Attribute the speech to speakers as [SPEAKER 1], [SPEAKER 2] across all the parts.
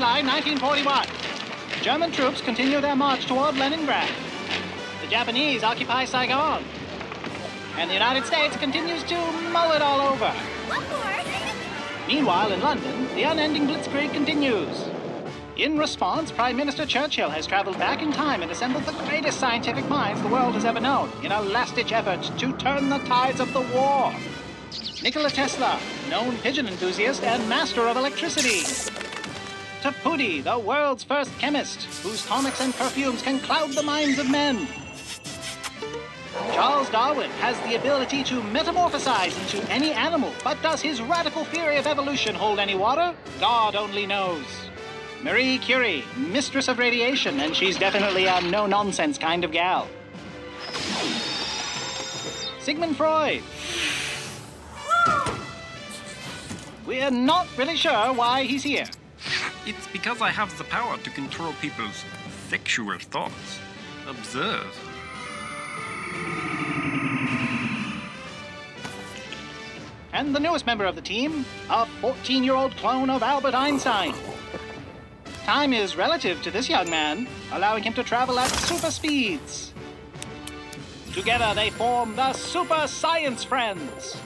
[SPEAKER 1] Baseline 1941. German troops continue their march toward Leningrad. The Japanese occupy Saigon. And the United States continues to mull it all over.
[SPEAKER 2] What more?
[SPEAKER 1] Meanwhile, in London, the unending blitzkrieg continues. In response, Prime Minister Churchill has traveled back in time and assembled the greatest scientific minds the world has ever known in a last-ditch effort to turn the tides of the war. Nikola Tesla, known pigeon enthusiast and master of electricity. Tapudi, the world's first chemist, whose tonics and perfumes can cloud the minds of men. Charles Darwin has the ability to metamorphosize into any animal, but does his radical theory of evolution hold any water? God only knows. Marie Curie, mistress of radiation, and she's definitely a no-nonsense kind of gal. Sigmund Freud. We're not really sure why he's here.
[SPEAKER 3] It's because I have the power to control people's sexual thoughts. Observe.
[SPEAKER 1] And the newest member of the team, a 14-year-old clone of Albert Einstein. Time is relative to this young man, allowing him to travel at super speeds. Together they form the Super Science Friends.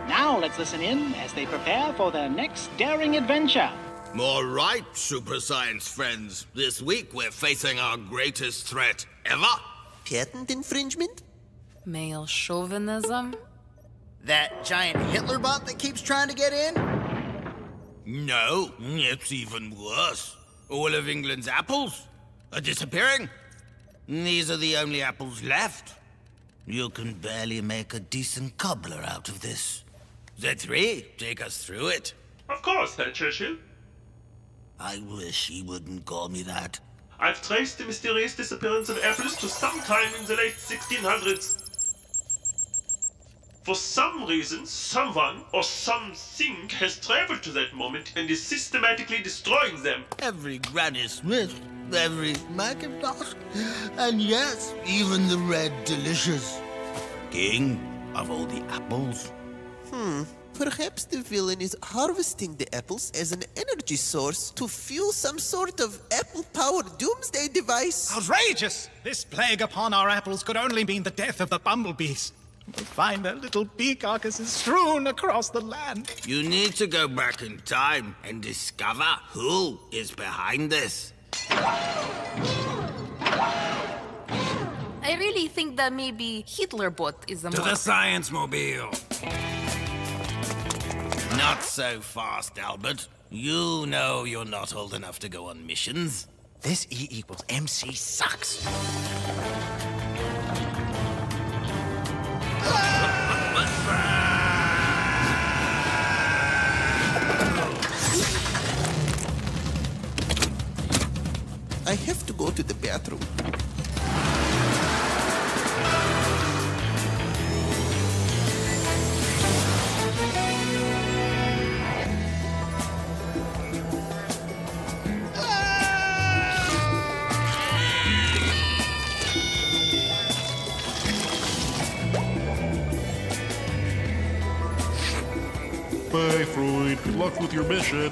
[SPEAKER 1] Now let's listen in as they prepare for their next daring adventure.
[SPEAKER 4] All right, Super Science Friends. This week we're facing our greatest threat ever.
[SPEAKER 5] Patent infringement?
[SPEAKER 6] Male chauvinism?
[SPEAKER 7] That giant Hitler bot that keeps trying to get in?
[SPEAKER 4] No, it's even worse. All of England's apples are disappearing. These are the only apples left. You can barely make a decent cobbler out of this. Z3, take us through it.
[SPEAKER 8] Of course, Herr Churchill.
[SPEAKER 4] I wish he wouldn't call me that.
[SPEAKER 8] I've traced the mysterious disappearance of apples to sometime in the late 1600s. For some reason, someone or something has traveled to that moment and is systematically destroying them.
[SPEAKER 4] Every Granny Smith, every Macintosh, and yes, even the Red Delicious. King of all the apples.
[SPEAKER 5] Perhaps the villain is harvesting the apples as an energy source to fuel some sort of apple-powered doomsday device.
[SPEAKER 9] Outrageous! This plague upon our apples could only mean the death of the bumblebees. We find their little bee carcasses strewn across the land.
[SPEAKER 4] You need to go back in time and discover who is behind this.
[SPEAKER 6] I really think that maybe Hitlerbot is a
[SPEAKER 3] To the Science Mobile.
[SPEAKER 4] Not so fast, Albert. You know you're not old enough to go on missions.
[SPEAKER 7] This E equals MC sucks.
[SPEAKER 5] I have to go to the bathroom.
[SPEAKER 10] Bye, Freud. Good luck with your mission.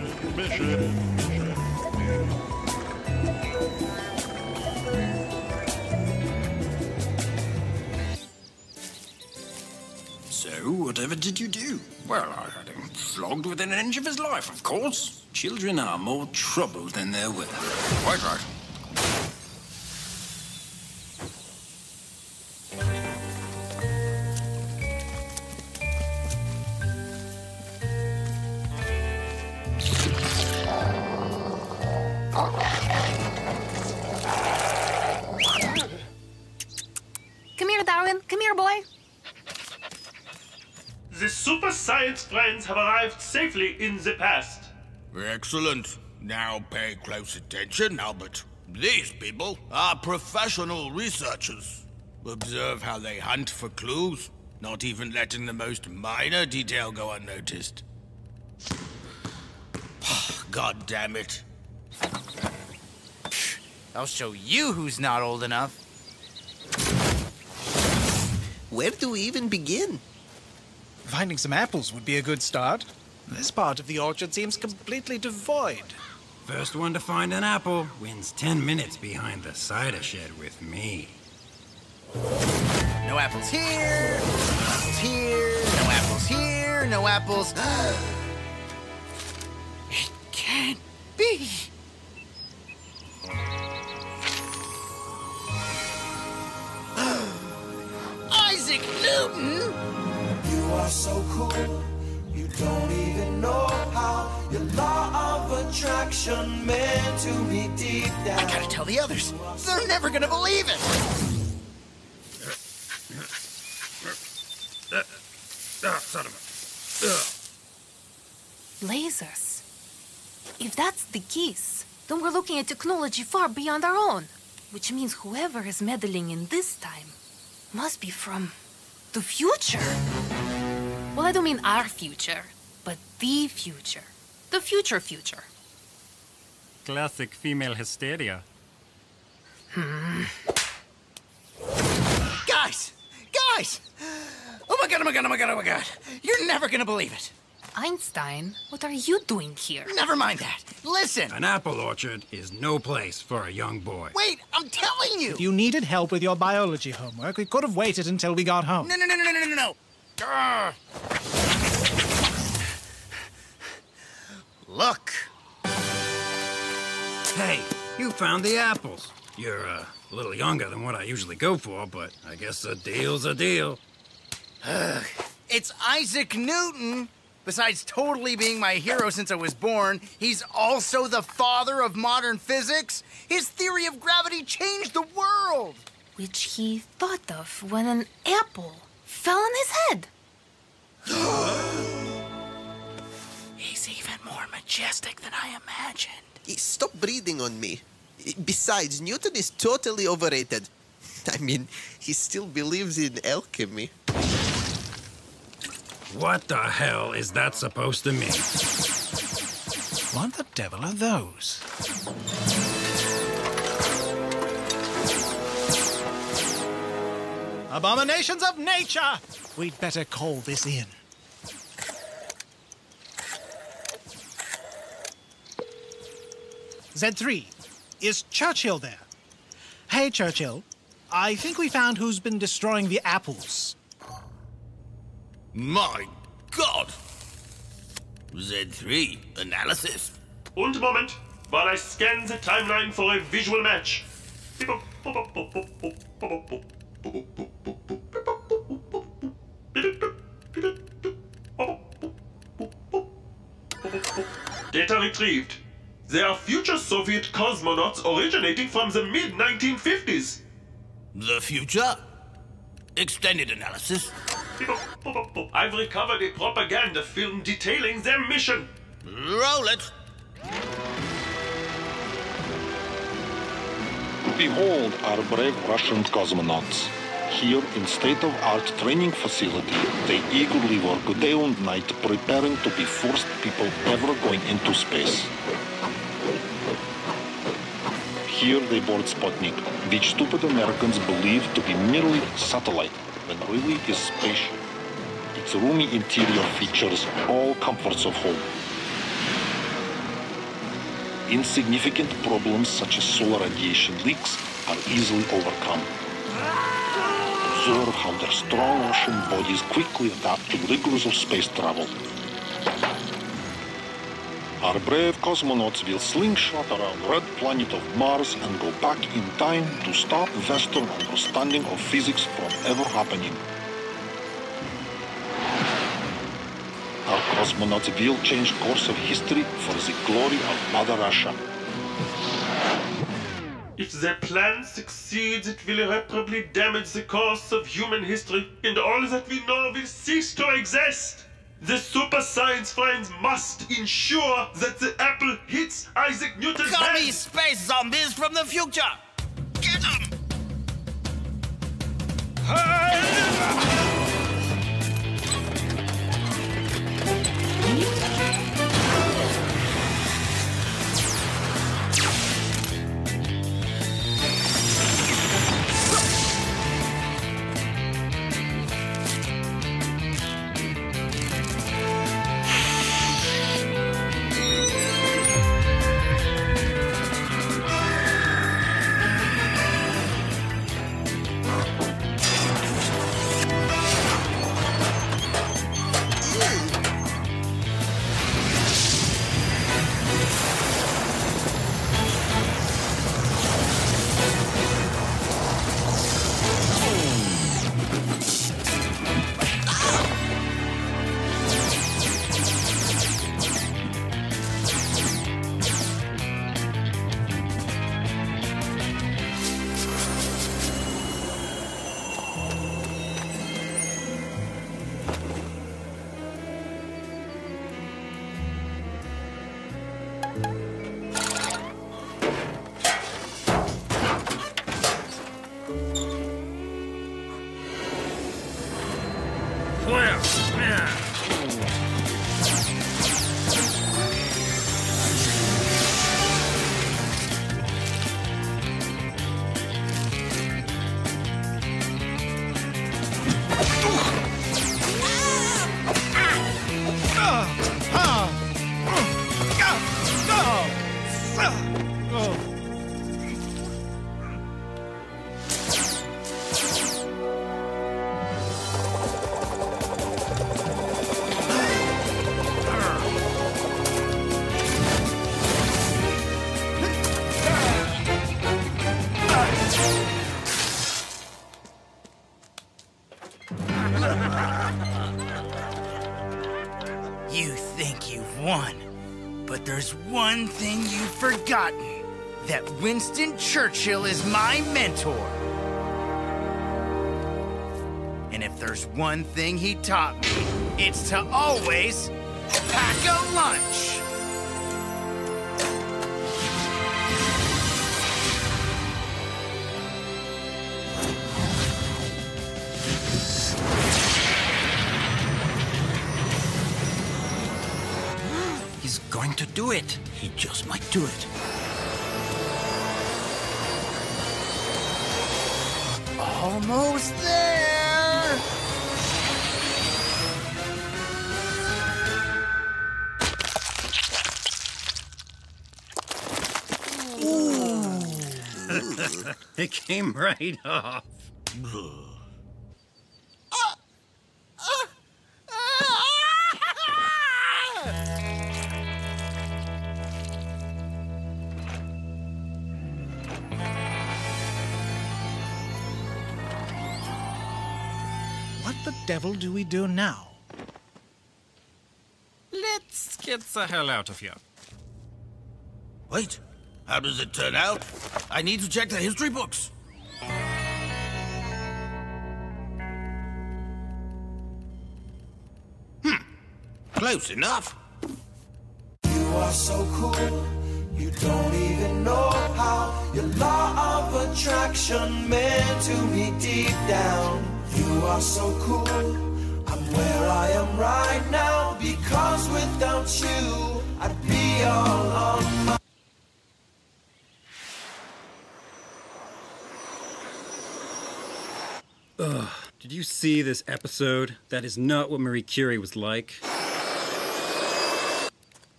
[SPEAKER 3] So, whatever did you do? Well, I had him flogged within an inch of his life, of course. Children are more trouble than they're worth. Quite right.
[SPEAKER 6] Come here, Darwin. Come here, boy.
[SPEAKER 8] The Super Science Friends have arrived safely in the past.
[SPEAKER 4] Excellent. Now pay close attention, Albert. These people are professional researchers. Observe how they hunt for clues, not even letting the most minor detail go unnoticed. God damn it.
[SPEAKER 7] I'll show you who's not old enough.
[SPEAKER 5] Where do we even begin?
[SPEAKER 9] Finding some apples would be a good start. This part of the orchard seems completely devoid.
[SPEAKER 3] First one to find an apple wins 10 minutes behind the cider shed with me.
[SPEAKER 7] No apples here, no apples here, no apples here, no apples. It can't be. Isaac Newton!
[SPEAKER 2] You are so cool, you don't even know how your law of attraction meant to me deep down.
[SPEAKER 7] I gotta tell the others. They're never gonna believe it.
[SPEAKER 3] Son of a...
[SPEAKER 6] Lasers. If that's the case, then we're looking at technology far beyond our own. Which means whoever is meddling in this time must be from the future. Well, I don't mean our future, but the future. The future.
[SPEAKER 11] Classic female hysteria.
[SPEAKER 7] Guys! Oh my god! You're never gonna believe it.
[SPEAKER 6] Einstein, what are you doing here?
[SPEAKER 7] Never mind that. Listen!
[SPEAKER 3] An apple orchard is no place for a young boy.
[SPEAKER 7] Wait, I'm telling you!
[SPEAKER 9] If you needed help with your biology homework, we could have waited until we got home.
[SPEAKER 7] No. Look.
[SPEAKER 3] Hey, you found the apples. You're a little younger than what I usually go for, but I guess a deal's a deal.
[SPEAKER 7] It's Isaac Newton. Besides totally being my hero since I was born, he's also the father of modern physics. His theory of gravity changed the world.
[SPEAKER 6] Which he thought of when an apple fell on his head.
[SPEAKER 7] He's even more majestic than I imagined.
[SPEAKER 5] Stop breathing on me. Besides, Newton is totally overrated. I mean, he still believes in alchemy.
[SPEAKER 3] What the hell is that supposed to mean?
[SPEAKER 9] What the devil are those? Abominations of nature! We'd better call this in. Z3, is Churchill there? Hey, Churchill. I think we found who's been destroying the apples.
[SPEAKER 4] My God! Z3, analysis.
[SPEAKER 8] Und Moment, while I scan the timeline for a visual match. Data retrieved. There are future Soviet cosmonauts originating from the mid-1950s.
[SPEAKER 4] The future? Extended analysis.
[SPEAKER 8] I've recovered a propaganda film detailing their mission.
[SPEAKER 4] Roll it.
[SPEAKER 10] Behold our brave Russian cosmonauts. Here in state-of-art training facility, they eagerly work day and night preparing to be first people ever going into space. Here they board Sputnik, which stupid Americans believe to be merely satellite, when really is spaceship. Its roomy interior features all comforts of home. Insignificant problems such as solar radiation leaks are easily overcome. Observe how their strong Russian bodies quickly adapt to the rigors of space travel. Our brave cosmonauts will slingshot around red planet of Mars and go back in time to stop Western understanding of physics from ever happening. Our cosmonauts will change course of history for the glory of Mother Russia.
[SPEAKER 8] If their plan succeeds, it will irreparably damage the course of human history, and all that we know will cease to exist. The super science friends must ensure that the apple hits Isaac Newton's
[SPEAKER 4] Call
[SPEAKER 8] head.
[SPEAKER 4] me space zombies from the future! Get them!
[SPEAKER 7] think you've won. But there's one thing you've forgotten. That Winston Churchill is my mentor. And if there's one thing he taught me, it's to always pack a lunch.
[SPEAKER 3] He's going to do it.
[SPEAKER 4] He just might do it.
[SPEAKER 7] Almost there!
[SPEAKER 3] Ooh. It came right off.
[SPEAKER 9] What the devil do we do now?
[SPEAKER 3] Let's get the hell out of here.
[SPEAKER 4] Wait, how does it turn out? I need to check the history books. Close enough.
[SPEAKER 2] You are so cool, you don't even know how. Your law of attraction meant to me deep down. You are so cool, I'm where I am right now. Because without you, I'd be all on my
[SPEAKER 11] Ugh. Did you see this episode? That is not what Marie Curie was like.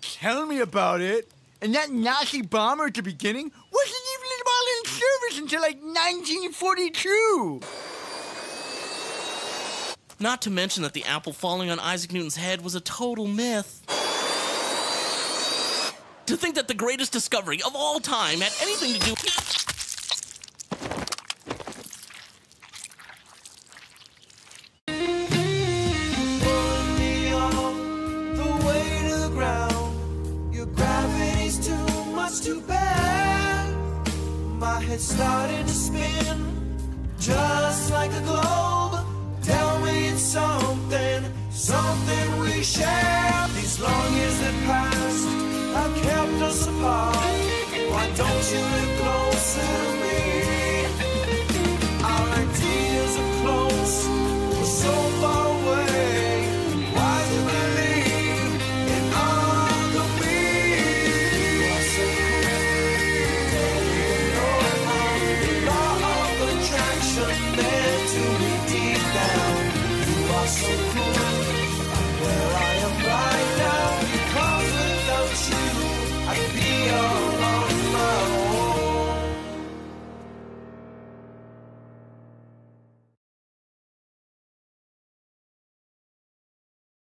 [SPEAKER 7] Tell me about it. And that Nazi bomber at the beginning wasn't even in service until like 1942.
[SPEAKER 12] Not to mention that the apple falling on Isaac Newton's head was a total myth. To think that the greatest discovery of all time had anything to do...
[SPEAKER 2] to bear. My head started to spin, just like a globe. Tell me it's something we share. These long years that passed have kept us apart. Why don't you live closer?